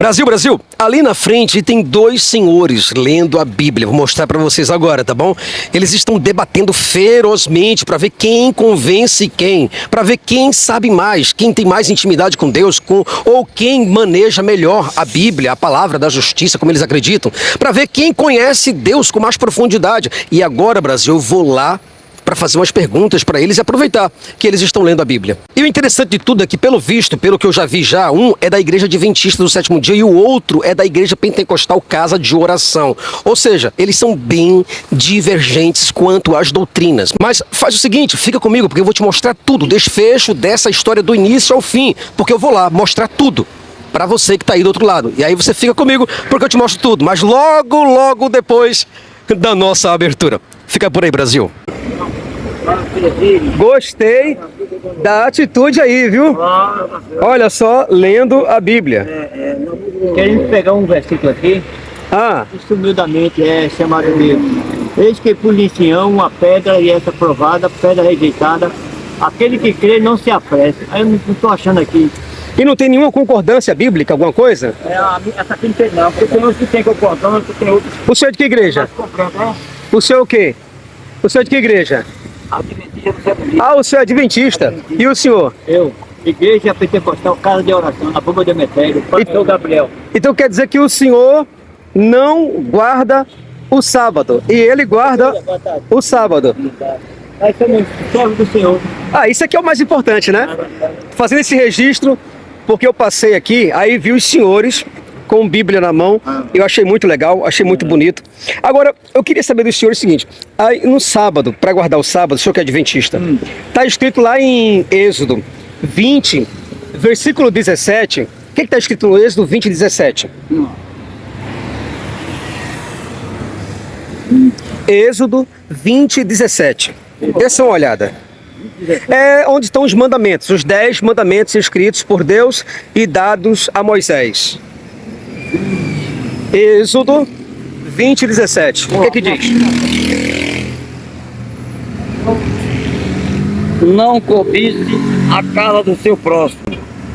Brasil, Brasil, ali na frente tem dois senhores lendo a Bíblia. Vou mostrar para vocês agora, tá bom? Eles estão debatendo ferozmente para ver quem convence quem, para ver quem sabe mais, quem tem mais intimidade com Deus, ou quem maneja melhor a Bíblia, a palavra da justiça, como eles acreditam, para ver quem conhece Deus com mais profundidade. E agora, Brasil, eu vou lá para fazer umas perguntas para eles e aproveitar que eles estão lendo a Bíblia. E o interessante de tudo é que, pelo visto, pelo que eu já vi já, um é da Igreja Adventista do Sétimo Dia e o outro é da Igreja Pentecostal Casa de Oração. Ou seja, eles são bem divergentes quanto às doutrinas. Mas faz o seguinte, fica comigo porque eu vou te mostrar tudo, o desfecho dessa história do início ao fim, porque eu vou lá mostrar tudo para você que está aí do outro lado. E aí você fica comigo porque eu te mostro tudo, mas logo depois da nossa abertura. Fica por aí, Brasil. Gostei da atitude aí, viu? Olha só, lendo a Bíblia. Queremos pegar um versículo aqui. Isso humildemente é chamado mesmo. Eis que por em Sião uma pedra e essa provada, pedra rejeitada. Aquele que crê não se apresse. Aí eu não estou achando aqui. E não tem nenhuma concordância bíblica, alguma coisa? Essa aqui não tem não, porque tem uns que tem concordância, tem outros O senhor é de que igreja? que O senhor é o quê? O senhor é de que igreja? Adventista do Sétimo Dia. O senhor é adventista. E o senhor? Eu, Igreja Pentecostal, Casa de Oração, na Bomba de Demetério, pastor Gabriel. Então quer dizer que o senhor não guarda o sábado. E ele guarda o sábado. Aí somos servos do Senhor. Isso aqui é o mais importante, né? Fazendo esse registro, porque eu passei aqui, aí vi os senhores com Bíblia na mão. Eu achei muito legal, achei muito bonito. Agora, eu queria saber dos senhores o seguinte. Aí, no sábado, para guardar o sábado, o senhor que é adventista, tá escrito lá em Êxodo 20, versículo 17. O que está escrito no Êxodo 20, 17? Êxodo 20, 17. Dê uma olhada. É onde estão os mandamentos, os 10 mandamentos escritos por Deus e dados a Moisés. Êxodo 20, 17. O que diz? Não cobice a casa do seu próximo.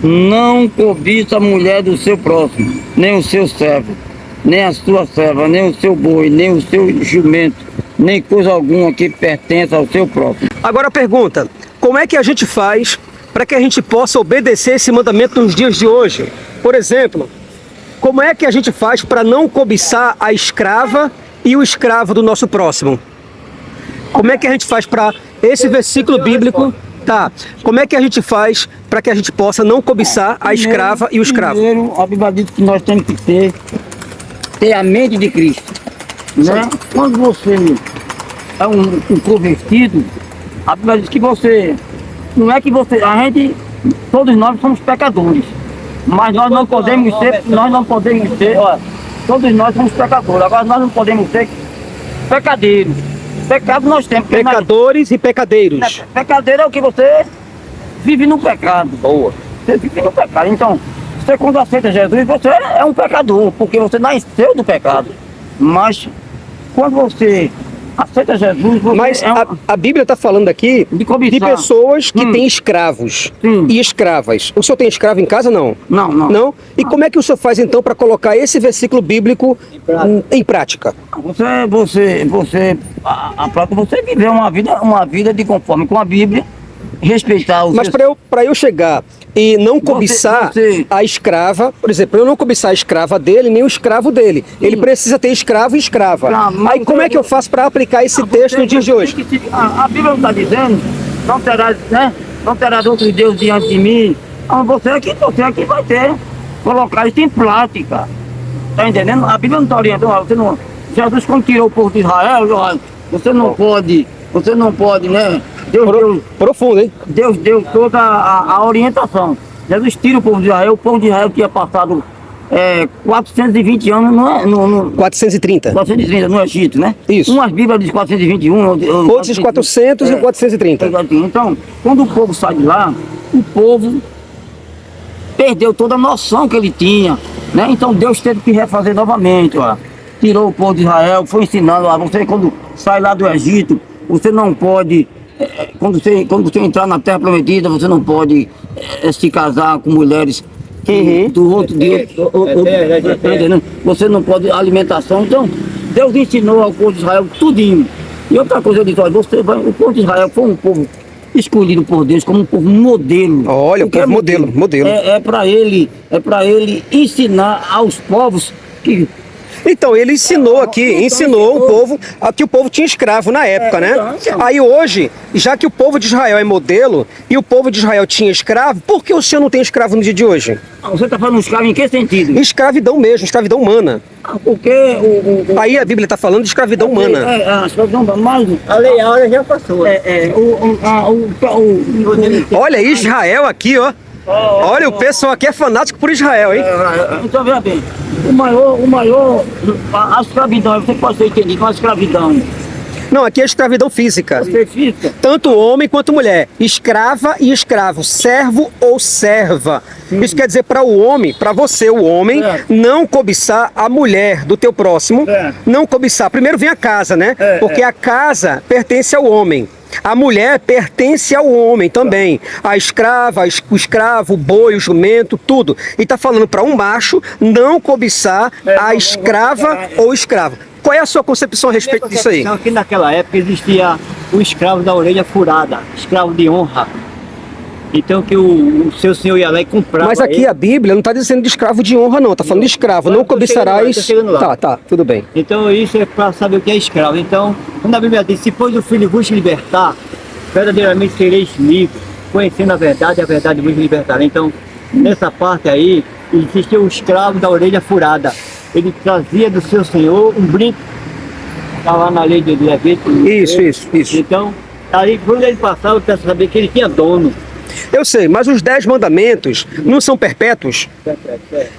Não cobice a mulher do seu próximo, nem o seu servo, nem a sua serva, nem o seu boi, nem o seu jumento, nem coisa alguma que pertença ao seu próximo. Agora a pergunta, como é que a gente faz para que a gente possa obedecer esse mandamento nos dias de hoje? Por exemplo, como é que a gente faz para não cobiçar a escrava e o escravo do nosso próximo? Como é que a gente faz para esse versículo bíblico? Como é que a gente faz para que a gente possa não cobiçar a escrava e o escravo? Primeiro, a Bíblia diz que nós temos que ter a mente de Cristo, né? Quando você é um convertido, a Bíblia diz que você, não é que você, todos nós somos pecadores, mas nós não podemos ser, olha, todos nós somos pecadores, agora nós não podemos ser pecadeiros. Pecado nós temos. Pecadores e pecadeiros. Pecadeiro é o que você vive no pecado. Boa. Você vive no pecado. Então, você quando aceita Jesus, você é um pecador, porque você nasceu do pecado. Mas, quando você aceita Jesus, você Mas a Bíblia está falando aqui de pessoas que têm escravos e escravas. O senhor tem escravo em casa, não? Não. E como é que o senhor faz, então, para colocar esse versículo bíblico em prática? Você viver uma vida de conforme com a Bíblia, respeitar os... Mas para eu chegar e não cobiçar a escrava, por exemplo, eu não cobiçar a escrava dele, nem o escravo dele. Ele precisa ter escravo e escrava. Aí como é que eu faço para aplicar esse texto no dia de hoje? A Bíblia não está dizendo, não terás outro Deus diante de mim. Você aqui vai colocar isso em prática. Está entendendo? A Bíblia não está orientando. Jesus, quando tirou o povo de Israel, você não pode, né? Profundo, hein? Deus deu toda a orientação. Jesus tira o povo de Israel tinha passado 420 anos 430. 430 no Egito, né? Isso. Umas Bíblias diz 421. Outros diz 400 e 430. Então, quando o povo sai de lá, o povo perdeu toda a noção que ele tinha, né? Então Deus teve que refazer novamente, ó. Tirou o povo de Israel, foi ensinando, você quando sai lá do Egito, você não pode quando você entrar na Terra Prometida, você não pode se casar com mulheres do outro dia. Tá entendendo? Você não pode alimentação. Então, Deus ensinou ao povo de Israel tudinho. E outra coisa, eu disse, olha, o povo de Israel foi um povo escolhido por Deus como um povo modelo. Olha, o povo modelo. É para ele ensinar aos povos que... Então, ele ensinou o povo, que o povo tinha escravo na época, né? Aí hoje, já que o povo de Israel é modelo e o povo de Israel tinha escravo, por que o senhor não tem escravo no dia de hoje? Você está falando escravo em que sentido? Escravidão mesmo, escravidão humana. Porque Aí a Bíblia está falando de escravidão humana. A escravidão humana, mas... A lei áurea já passou. Olha, Israel aqui, ó. Olha, o pessoal aqui é fanático por Israel, hein? Então, veja bem, a escravidão, você pode ser entendido como a escravidão. Não, aqui é escravidão física. Tanto homem quanto mulher. Escrava e escravo. Servo ou serva. Isso quer dizer para o homem, para você, o homem, não cobiçar a mulher do teu próximo. Não cobiçar. Primeiro vem a casa, né? Porque a casa pertence ao homem. A mulher pertence ao homem também. A escrava, o escravo, o boi, o jumento, tudo. E está falando para um macho não cobiçar a escrava ou escravo. Qual é a sua concepção a respeito disso aí? Que naquela época existia o escravo da orelha furada, escravo de honra. Então que o seu senhor ia lá e comprava. Mas aqui ele. a Bíblia não está dizendo de escravo de honra, não. Está falando de escravo. Não cobiçarás. Tá, tudo bem. Então isso é para saber o que é escravo. Então, quando a Bíblia diz, se pois o Filho vos libertar, verdadeiramente sereis livres, conhecendo a verdade vos libertará. Então, nessa parte aí, existia o escravo da orelha furada. Ele trazia do seu senhor um brinco. Está lá na lei de Levítico. Isso. Então, aí quando ele passava, eu quero saber que ele tinha dono. Eu sei, mas os 10 mandamentos não são perpétuos?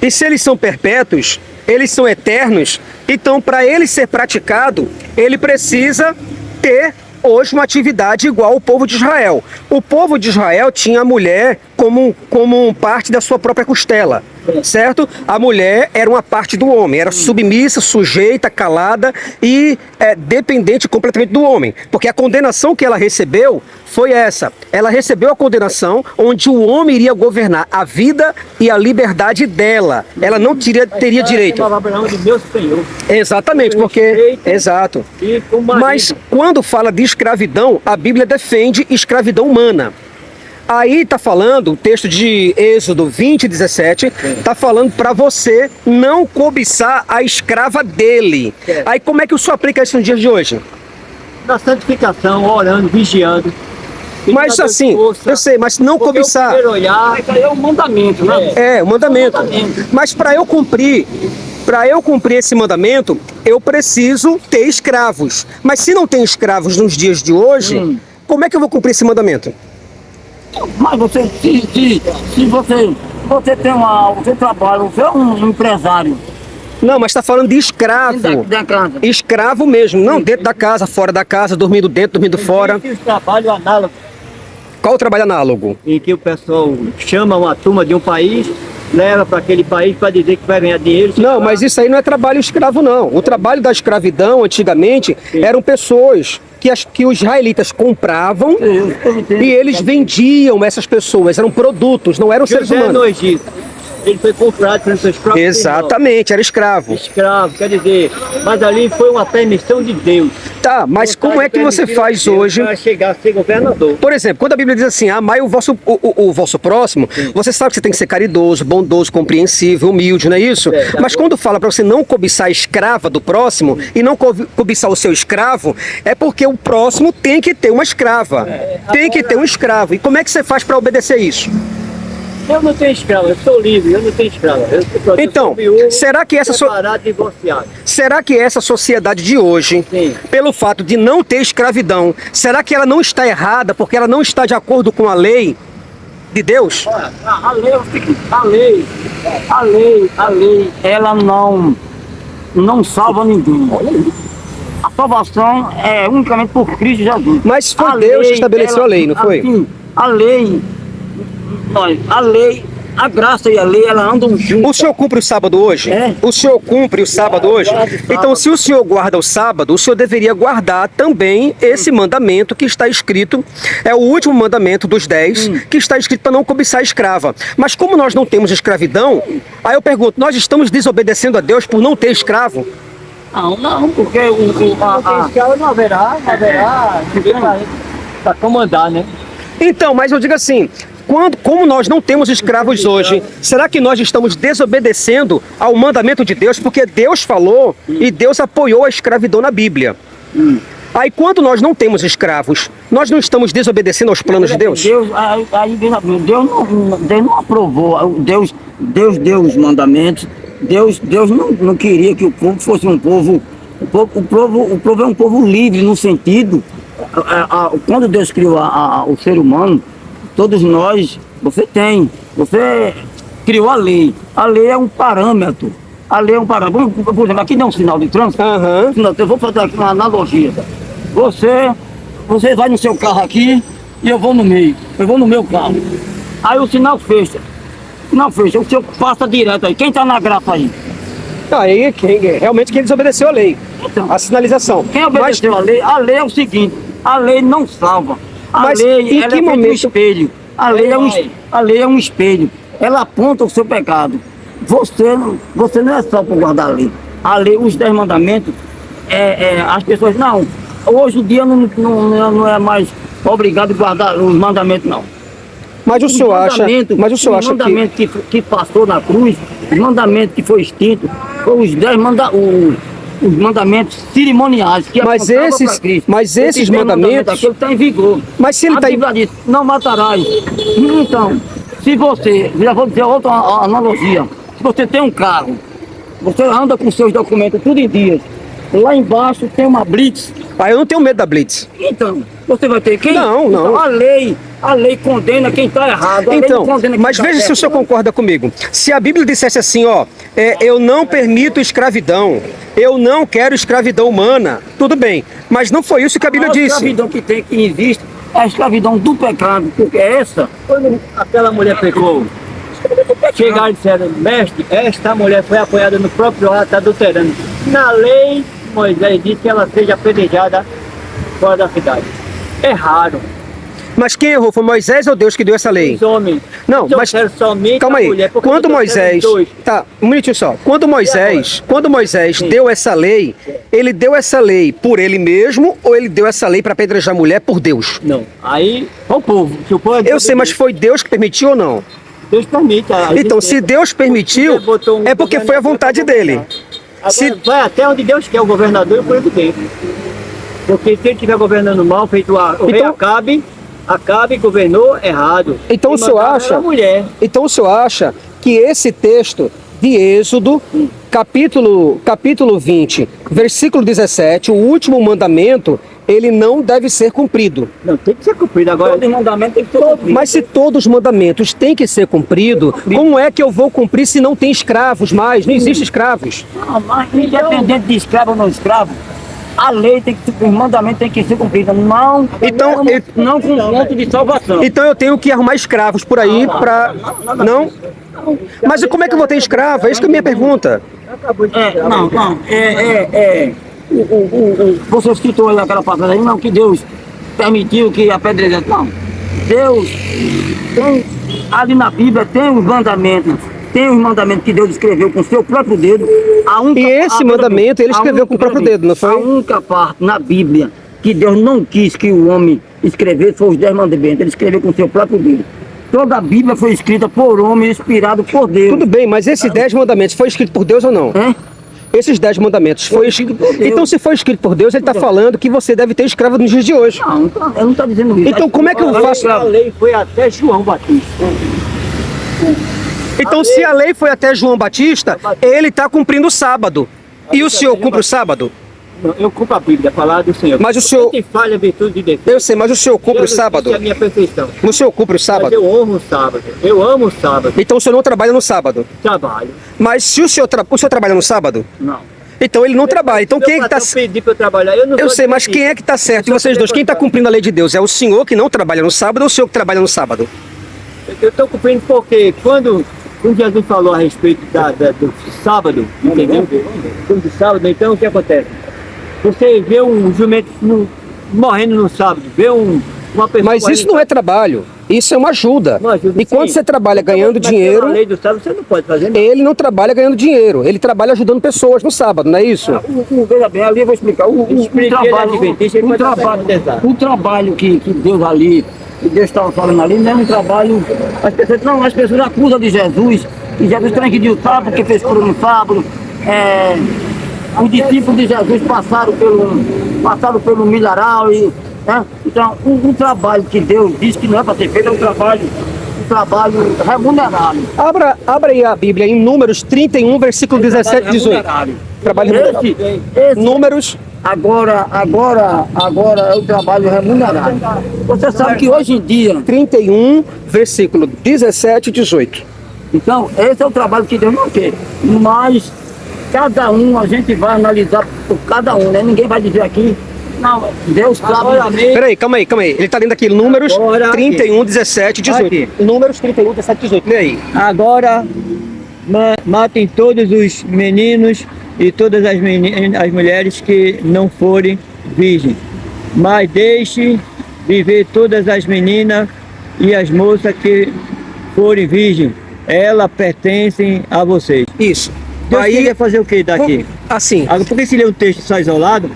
E se eles são perpétuos, eles são eternos, então para ele ser praticado, ele precisa ter hoje uma atividade igual ao povo de Israel. O povo de Israel tinha a mulher como parte da sua própria costela, certo? A mulher era uma parte do homem, era submissa, sujeita, calada e dependente completamente do homem. Porque a condenação que ela recebeu foi essa. Ela recebeu a condenação onde o homem iria governar a vida e a liberdade dela. Ela não teria direito. De meu senhor. Exatamente, porque... Exato. Mas quando fala de escravidão, a Bíblia defende escravidão humana. Aí está falando, o texto de Êxodo 20:17, está falando para você não cobiçar a escrava dele. Aí como é que o senhor aplica isso nos dias de hoje? Na santificação, orando, vigiando. Mas assim, eu sei, mas não cobiçar. Olhar, é um mandamento, né? É, o mandamento. Mas para eu cumprir esse mandamento, eu preciso ter escravos. Mas se não tem escravos nos dias de hoje, como é que eu vou cumprir esse mandamento? Mas você, se você tem você trabalha, você é um empresário. Não, mas está falando de escravo. Dentro da casa. Escravo mesmo, não dentro da casa, fora da casa, dormindo dentro, dormindo fora. Existe o trabalho análogo. Qual o trabalho análogo? Em que o pessoal chama uma turma de um país, leva para aquele país para dizer que vai ganhar dinheiro. Não, mas isso aí não é trabalho escravo, não. O trabalho da escravidão, antigamente, eram pessoas que os israelitas compravam e eles vendiam essas pessoas. Eram produtos, não eram seres humanos. No Egito, ele foi comprado pelos seus próprios Exatamente, era escravo. Escravo, quer dizer, mas ali foi uma permissão de Deus. Tá, mas como é que você faz hoje para chegar a ser governador? Por exemplo, quando a Bíblia diz assim, amai o vosso próximo, você sabe que você tem que ser caridoso, bondoso, compreensível, humilde, não é isso? Mas quando fala para você não cobiçar a escrava do próximo e não cobiçar o seu escravo, é porque o próximo tem que ter uma escrava, tem que ter um escravo. E como é que você faz para obedecer isso? Eu não tenho escravo, eu sou livre, eu não tenho escravo. Então, será que essa sociedade de hoje, pelo fato de não ter escravidão, será que ela não está errada porque ela não está de acordo com a lei de Deus? A lei, ela não salva ninguém. A salvação é unicamente por Cristo Jesus. Mas foi Deus que estabeleceu a lei, não foi? Assim, a lei A graça e a lei, ela andam juntas. O senhor cumpre o sábado hoje? É. O senhor cumpre o sábado hoje? Então, se o senhor guarda o sábado, o senhor deveria guardar também esse mandamento que está escrito, é o último mandamento dos 10, que está escrito para não cobiçar escrava. Mas como nós não temos escravidão, aí eu pergunto, nós estamos desobedecendo a Deus por não ter escravo? Não, porque não haverá ninguém para comandar, né? Então, mas eu digo assim, como nós não temos escravos hoje, será que nós estamos desobedecendo ao mandamento de Deus? Porque Deus falou e Deus apoiou a escravidão na Bíblia. Aí quando nós não temos escravos, nós não estamos desobedecendo aos planos de Deus? Deus não aprovou, Deus deu os mandamentos, Deus não queria que o povo fosse um povo, o povo é um povo livre no sentido, quando Deus criou o ser humano, todos nós, você criou a lei é um parâmetro, por exemplo, aqui dá um sinal de trânsito, eu vou fazer aqui uma analogia, você vai no seu carro aqui e eu vou no meu carro, aí o sinal fecha, o senhor passa direto aí, quem está na graça aí? Aí, realmente quem desobedeceu a lei, então, a sinalização. Quem obedeceu a lei é o seguinte, a lei não salva. Mas em que momento? Um espelho. A lei é um espelho. Ela aponta o seu pecado. Você não é só por guardar a lei. Os 10 mandamentos, as pessoas, não, hoje em dia não é mais obrigado a guardar os mandamentos, não. Mas o senhor acha que... mandamento que passou na cruz, os mandamentos que foi extinto, foram os 10 os mandamentos cerimoniais que apontavam para Cristo. Mas esses mandamentos... Aquilo está em vigor. Mas se ele está em... diz, não matarás. Então, se você... Já vou dizer outra analogia. Se você tem um carro, você anda com seus documentos tudo em dias. Lá embaixo tem uma blitz. Eu não tenho medo da blitz. Então, você vai ter quem? Não. Então, a lei condena quem está errado. Então, mas veja se o senhor concorda comigo. Se a Bíblia dissesse assim, eu não permito escravidão, eu não quero escravidão humana, tudo bem. Mas não foi isso que a Bíblia disse. A escravidão que existe é a escravidão do pecado, porque quando aquela mulher pecou, chegaram e disseram, mestre, esta mulher foi apoiada no próprio ato adulterando. Na lei, Moisés disse que ela seja apedrejada fora da cidade. É raro. Mas quem errou? Foi Moisés ou Deus que deu essa lei? Os homens. Não, mas calma aí. Quando Moisés, um minutinho só. Quando Moisés deu essa lei, ele deu essa lei por ele mesmo ou ele deu essa lei para apedrejar a mulher por Deus? Não. Aí, o povo. Eu sei, mas foi Deus que permitiu ou não? Deus permite. Então, se Deus permitiu, é porque foi a vontade dele. Agora, vai até onde Deus quer, o governador e o presidente. Porque se ele estiver governando mal, feito o rei Acabe governou errado. Então o senhor acha que esse texto de Êxodo, capítulo 20, versículo 17, o último mandamento, ele não deve ser cumprido? Não, tem que ser cumprido. Agora, todo mandamento tem que ser cumprido. Mas se todos os mandamentos têm que ser cumpridos, como é que eu vou cumprir se não tem escravos mais? Não existe escravos. Não, mas independente de escravo ou não escravo, a lei os mandamentos têm que ser cumpridos, não com ponto de salvação. Então eu tenho que arrumar escravos por aí para... Não? Mas como é que eu vou ter escravo? É isso que é a minha pergunta. Você citou aí aquela passagem, não, que Deus permitiu que a pedreira... Não, Deus tem, ali na Bíblia tem os mandamentos. Tem os mandamentos que Deus escreveu com o seu próprio dedo. E esse mandamento ele escreveu com o próprio dedo, não foi? A única parte na Bíblia que Deus não quis que o homem escrevesse foi os 10 mandamentos. Ele escreveu com o seu próprio dedo. Toda a Bíblia foi escrita por homem, inspirado por Deus. Tudo bem, mas esses 10 mandamentos foi escrito por Deus ou não? Esses 10 mandamentos foi escrito por Deus. Então, se foi escrito por Deus, ele está falando que você deve ter escravo nos dias de hoje. Não, ele não está dizendo isso. Então, como é que eu faço? A lei foi até João Batista. Então, se a lei foi até João Batista, ele está cumprindo o sábado. E o senhor cumpre o sábado? Eu cumpro a Bíblia, a palavra do Senhor. Mas o senhor... Quem falha, virtude de Deus. Eu sei, mas o senhor cumpre o sábado? É a minha perfeição. O senhor cumpre o sábado? Mas eu honro o sábado. Eu amo o sábado. Então o senhor não trabalha no sábado? Trabalho. Mas se o senhor trabalha no sábado? Não. Então ele não trabalha. Então quem é que está... pedir para eu trabalhar, eu sei, mas quem é que está certo? E vocês dois, quem está cumprindo a lei de Deus? É o senhor que não trabalha no sábado ou o senhor que trabalha no sábado? Eu estou cumprindo porque quando Jesus falou a respeito do sábado, entendeu? Do sábado, então o que acontece? Você vê um jumento morrendo no sábado, vê uma pessoa. Mas isso não é trabalho, isso é uma ajuda. E quando você trabalha ganhando dinheiro, a lei do sábado você não pode fazer nada. ele não trabalha ganhando dinheiro, ele trabalha ajudando pessoas no sábado, não é isso? Veja bem, ali eu vou explicar. O trabalho que Deus ali, que Deus estava falando ali, não é um trabalho. As pessoas acusam de Jesus, que Jesus transgrediu o sábado, porque fez por um sábado. Os discípulos de Jesus passaram pelo milharal e, né? Então, um trabalho que Deus disse que não é para ser feito, é um trabalho remunerado. Abra aí a Bíblia em Números 31, versículo 17 e 18. Trabalho remunerado. Números. Agora é o trabalho remunerado. Você sabe que hoje em dia... 31, versículo 17 e 18. Então, esse é o trabalho que Deus não quer. Mas, cada um, a gente vai analisar por cada um, né? Ninguém vai dizer aqui, não, Deus sabe. Peraí, calma aí. Ele está lendo aqui, Números 31, 17 e 18. Aqui. Números 31, 17 e 18. Lê aí. Agora, matem todos os meninos e todas as mulheres que não forem virgens, mas deixe viver todas as meninas e as moças que forem virgens, elas pertencem a vocês. Isso. Deus Aí queria fazer o que daqui? Assim. Agora, por que se lê um texto só isolado?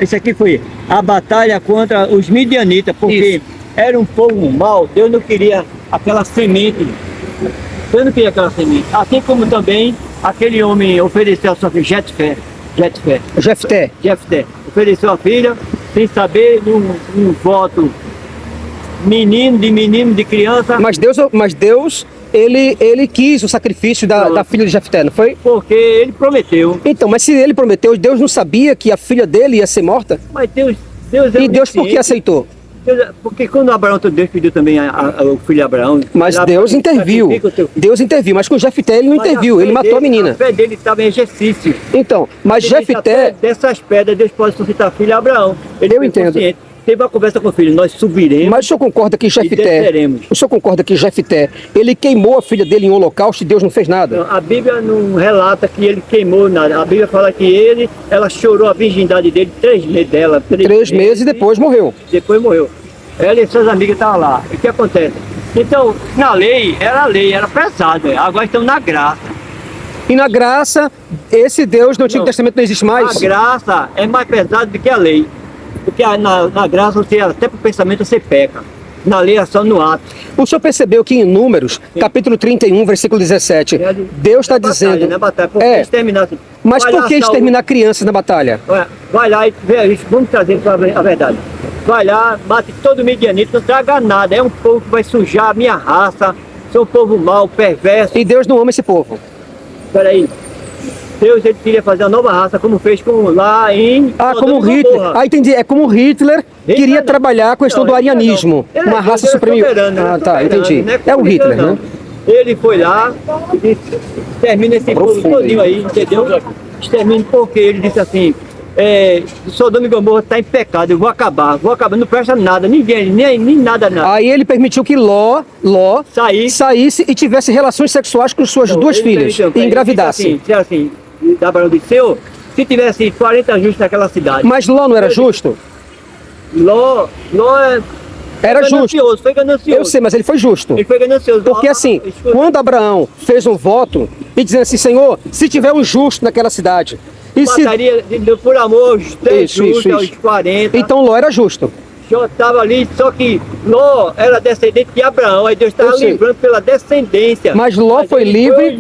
Esse aqui foi a batalha contra os midianitas, porque era um povo mau, Deus não queria aquela semente. Deus não queria aquela semente. Assim como também aquele homem ofereceu a sua filha, Jefté, ofereceu a filha, sem saber, num voto de criança. Mas Deus ele quis o sacrifício da filha de Jefté, não foi? Porque ele prometeu. Então, mas se ele prometeu, Deus não sabia que a filha dele ia ser morta? Mas Deus E Deus por que aceitou? Porque quando Abraão, Deus pediu também o filho de Abraão. Mas Deus interviu. Deus interviu, mas com Jefté ele não interviu, ele matou a menina. A fé dele estava em exercício. Então, mas Jefté... Dessas pedras Deus pode suscitar filho de Abraão. Eu entendo. Teve uma conversa com o filho, nós subiremos. Mas o senhor concorda que Jefté, ele queimou a filha dele em holocausto e Deus não fez nada? Não, a Bíblia não relata que ele queimou nada. A Bíblia fala que ela chorou a virgindade dele 3 meses dela. 3 meses e depois morreu. Depois morreu. Ela e suas amigas estavam lá. E o que acontece? Então, na lei, era pesado. Agora estamos na graça. E na graça, esse Deus do Antigo Testamento não existe mais? A graça é mais pesada do que a lei. Porque na graça, até para o pensamento, você peca. Na lei é só no ato. O senhor percebeu que em Números, capítulo 31, versículo 17, Deus está dizendo... Não é batalha, porque exterminar... Mas por que exterminar crianças na batalha? Vai lá e vê isso, vamos trazer a verdade. Vai lá, mate todo medianito, não traga nada. É um povo que vai sujar a minha raça. Sou um povo mau, perverso. E Deus não ama esse povo. Peraí. Deus ele queria fazer uma nova raça, como fez lá em... como Hitler. Entendi. É como Hitler queria trabalhar a questão do arianismo. Uma raça superior. Entendi. É o Hitler, né? Ele foi lá e extermina esse povo todinho aí, entendeu? Extermina porque ele disse assim, Sodoma e Gomorra está em pecado, eu vou acabar, não presta nada, ninguém, nem nada. Aí ele permitiu que Ló saísse e tivesse relações sexuais com suas duas filhas e engravidasse. Assim, Abraão disse, Senhor, se tivesse 40 justos naquela cidade. Mas Ló não era justo? Ló era justo. Foi ganancioso. Eu sei, mas ele foi justo. Ele foi ganancioso. Porque assim, quando Abraão fez um voto e dizendo assim, Senhor, se tiver um justo naquela cidade... Mataria por amor aos 10 justos, aos 40. Então Ló era justo. Jó estava ali, só que Ló era descendente de Abraão, aí Deus estava livrando pela descendência. Mas Ló foi livre.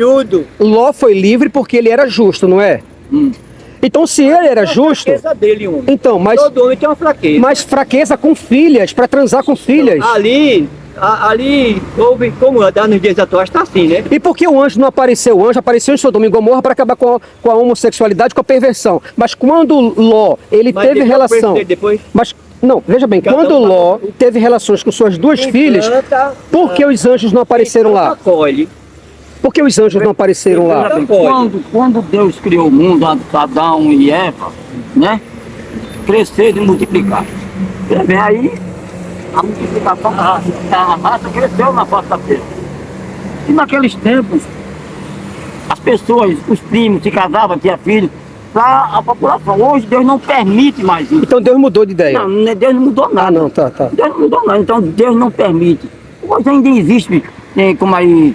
Ló foi livre porque ele era justo, não é? Então se ele era justo, dele, então, mas todo homem tem uma fraqueza. Mas fraqueza com filhas, para transar com filhas. Ali houve, como andar nos dias atuais, está assim, né? E por que o anjo não apareceu? O anjo apareceu em Sodoma e Gomorra para acabar com a homossexualidade, com a perversão. Mas quando Ló, ele teve relação... Mas não, veja bem, quando Ló teve relações com suas duas filhas, por que os anjos não apareceram lá? Por que os anjos não apareceram lá? Quando Deus criou o mundo, Adão e Eva, né? Crescer e multiplicar. Bem, aí a multiplicação da raça cresceu na face da terra. E naqueles tempos, as pessoas, os primos se casavam, tinha filhos, para a população. Hoje Deus não permite mais isso. Então Deus mudou de ideia? Não, Deus não mudou nada. Ah, não, tá. Deus não mudou nada, então Deus não permite. Hoje ainda existe, como aí,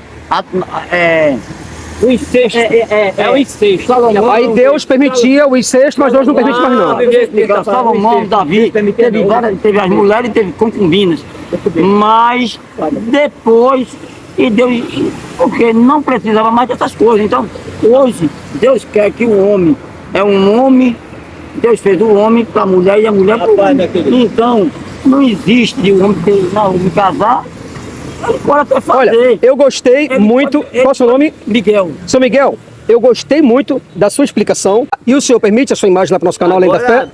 o incesto. É o incesto. Salomão, Aí Deus permitia o incesto, mas Deus não permite mais não. Salomão, Davi, teve as mulheres e teve concubinas. Mas depois, e Deus, porque não precisava mais dessas coisas. Então, hoje, Deus quer que o homem é um homem, Deus fez o homem para a mulher e a mulher para o homem. Então, não existe o homem casar. Ele pode até fazer. Olha, eu gostei muito. Qual é o seu nome? Miguel. Seu Miguel, eu gostei muito da sua explicação. E o senhor permite a sua imagem lá para o nosso canal Além da Fé?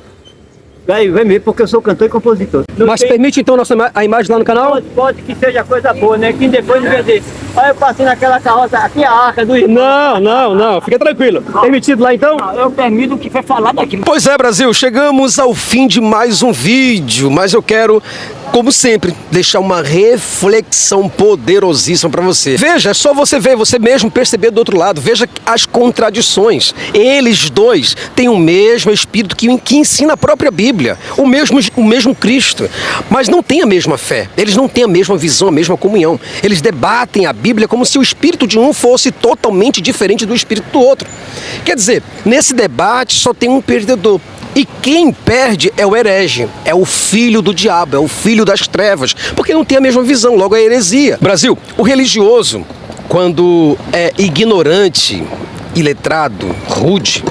Vai ver, porque eu sou cantor e compositor. Mas permite então a imagem lá no canal? Pode que seja coisa boa, né? Que depois não quer dizer, olha eu passei naquela carroça, aqui é a arca do irmão. Não, fica tranquilo. Permitido lá então? Eu permito o que foi falado aqui. Pois é, Brasil, chegamos ao fim de mais um vídeo, mas eu quero, como sempre, deixar uma reflexão poderosíssima para você. Veja, é só você ver, você mesmo perceber do outro lado, veja as contradições. Eles dois têm o mesmo espírito que ensina a própria Bíblia, o mesmo Cristo, mas não têm a mesma fé, eles não têm a mesma visão, a mesma comunhão. Eles debatem a Bíblia como se o espírito de um fosse totalmente diferente do espírito do outro. Quer dizer, nesse debate só tem um perdedor. E quem perde é o herege, é o filho do diabo, é o filho das trevas, porque não tem a mesma visão, logo é heresia. Brasil, o religioso, quando é ignorante, iletrado, rude,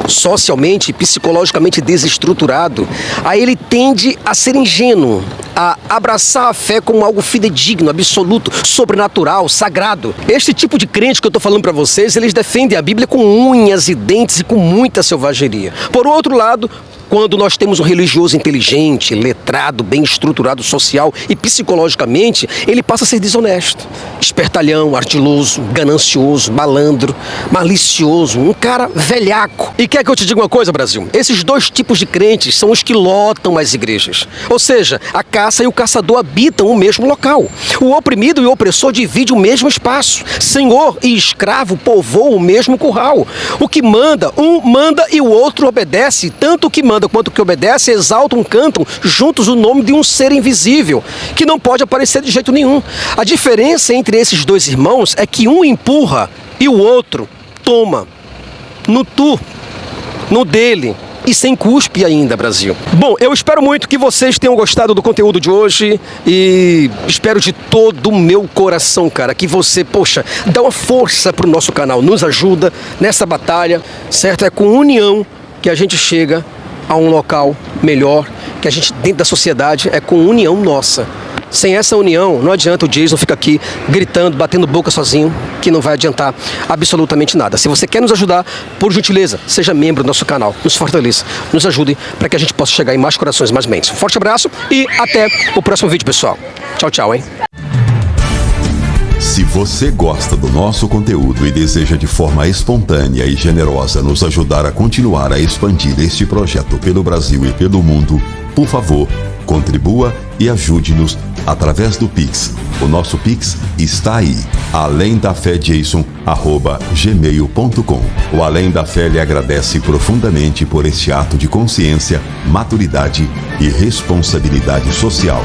socialmente e psicologicamente desestruturado, aí ele tende a ser ingênuo, a abraçar a fé como algo fidedigno, absoluto, sobrenatural, sagrado. Este tipo de crente que eu estou falando para vocês, eles defendem a Bíblia com unhas e dentes e com muita selvageria. Por outro lado, quando nós temos um religioso inteligente, letrado, bem estruturado social e psicologicamente, ele passa a ser desonesto, espertalhão, ardiloso, ganancioso, malandro, malicioso, um cara velhaco. E quer que eu te diga uma coisa, Brasil? Esses dois tipos de crentes são os que lotam as igrejas. Ou seja, a caça e o caçador habitam o mesmo local. O oprimido e o opressor dividem o mesmo espaço. Senhor e escravo povoam o mesmo curral. O que manda, um manda e o outro obedece, tanto o que manda quanto que obedece exaltam, cantam juntos o nome de um ser invisível, que não pode aparecer de jeito nenhum. A diferença entre esses dois irmãos é que um empurra e o outro toma. No tu, no dele. E sem cuspe ainda, Brasil. Bom, eu espero muito que vocês tenham gostado do conteúdo de hoje e espero de todo o meu coração, cara, que você, poxa, dá uma força pro nosso canal, nos ajuda nessa batalha, certo? É com união que a gente chega a um local melhor, que a gente dentro da sociedade é com união nossa. Sem essa união, não adianta o Jason ficar aqui gritando, batendo boca sozinho, que não vai adiantar absolutamente nada. Se você quer nos ajudar, por gentileza, seja membro do nosso canal, nos fortaleça, nos ajude para que a gente possa chegar em mais corações, mais mentes. Forte abraço e até o próximo vídeo, pessoal. Tchau, tchau, hein? Se você gosta do nosso conteúdo e deseja de forma espontânea e generosa nos ajudar a continuar a expandir este projeto pelo Brasil e pelo mundo, por favor, contribua e ajude-nos através do Pix. O nosso Pix está aí, alemdafejason@gmail.com. O Além da Fé lhe agradece profundamente por este ato de consciência, maturidade e responsabilidade social.